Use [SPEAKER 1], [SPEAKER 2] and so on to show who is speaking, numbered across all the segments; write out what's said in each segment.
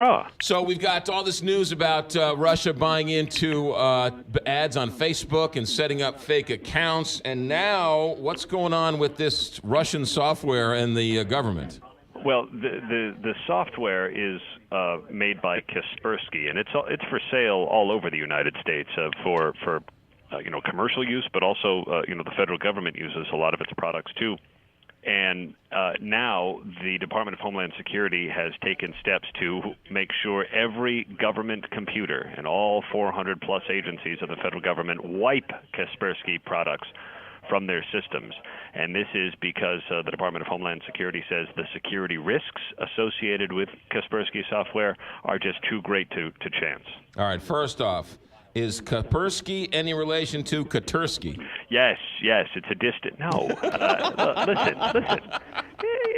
[SPEAKER 1] Oh.
[SPEAKER 2] So we've got all this news about Russia buying into ads on Facebook and setting up fake accounts. And now what's going on with this Russian software and the government?
[SPEAKER 1] Well, the software is made by Kaspersky, and it's for sale all over the United States for commercial use, but also the federal government uses a lot of its products too. And now the Department of Homeland Security has taken steps to make sure every government computer and all 400-plus agencies of the federal government wipe Kaspersky products from their systems. And this is because the Department of Homeland Security says the security risks associated with Kaspersky software are just too great to chance.
[SPEAKER 2] All right, first off, is Kaspersky any relation to Kaspersky?
[SPEAKER 1] Yes, it's a distant. No, listen.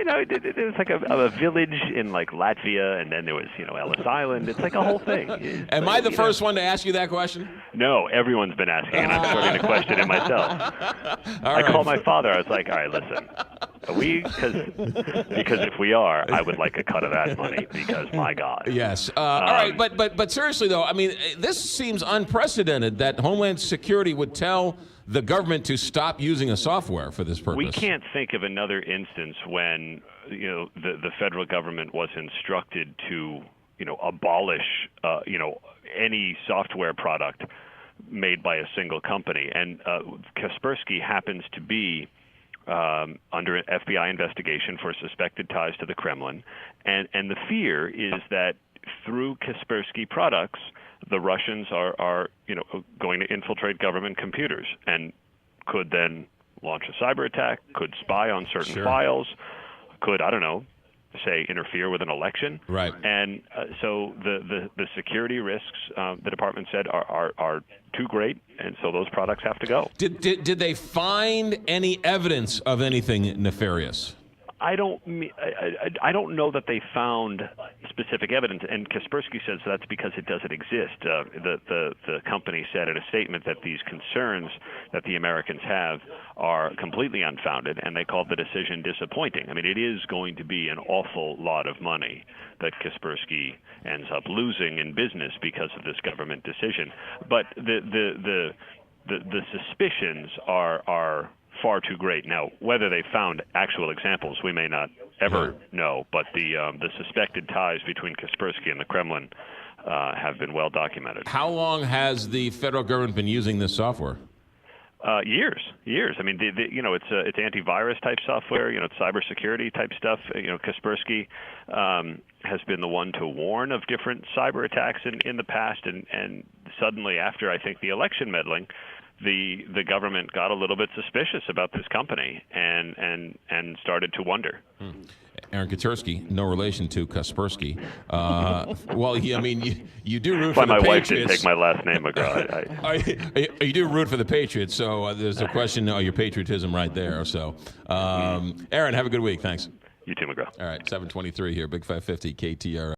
[SPEAKER 1] It was like a village in like Latvia, and then there was Ellis Island. It's like a whole thing.
[SPEAKER 2] Am I the first one to ask you that question?
[SPEAKER 1] No, everyone's been asking, and I'm starting to question it myself. I called my father. I was like, all right, listen. Are we? Because if we are, I would like a cut of that money because my God.
[SPEAKER 2] Yes. All right, but seriously though, I mean, this seems unprecedented that Homeland Security would tell the government to stop using a software for this purpose.
[SPEAKER 1] We can't think of another instance when the federal government was instructed to abolish any software product made by a single company, and Kaspersky happens to be under an FBI investigation for suspected ties to the Kremlin, and the fear is that through Kaspersky products, the Russians are going to infiltrate government computers and could then launch a cyber attack, could spy on certain files, could, I don't know, say interfere with an election.
[SPEAKER 2] Right.
[SPEAKER 1] And so the security risks, the department said, are too great, and so those products have to go.
[SPEAKER 2] Did they find any evidence of anything nefarious?
[SPEAKER 1] I don't know that they found specific evidence, and Kaspersky says that's because it doesn't exist. The company said in a statement that these concerns that the Americans have are completely unfounded, and they called the decision disappointing. I mean, it is going to be an awful lot of money that Kaspersky ends up losing in business because of this government decision. But the suspicions are far too great. Now, whether they found actual examples, we may not ever know, but the suspected ties between Kaspersky and the Kremlin have been well documented.
[SPEAKER 2] How long has the federal government been using this software?
[SPEAKER 1] Years. I mean, it's antivirus type software. It's cybersecurity type stuff. Kaspersky has been the one to warn of different cyber attacks in the past, and suddenly after I think the election meddling, the government got a little bit suspicious about this company and started to wonder.
[SPEAKER 2] Aaron Kaspersky, no relation to Kaspersky. Well, I mean, you do root
[SPEAKER 1] Why
[SPEAKER 2] for the
[SPEAKER 1] my
[SPEAKER 2] Patriots.
[SPEAKER 1] wife didn't take my last name, McGraw.
[SPEAKER 2] You do root for the Patriots, so there's a question of your patriotism right there. So, Aaron, have a good week. Thanks.
[SPEAKER 1] You too, McGraw.
[SPEAKER 2] All right, 7:23 here, Big 550 KTR.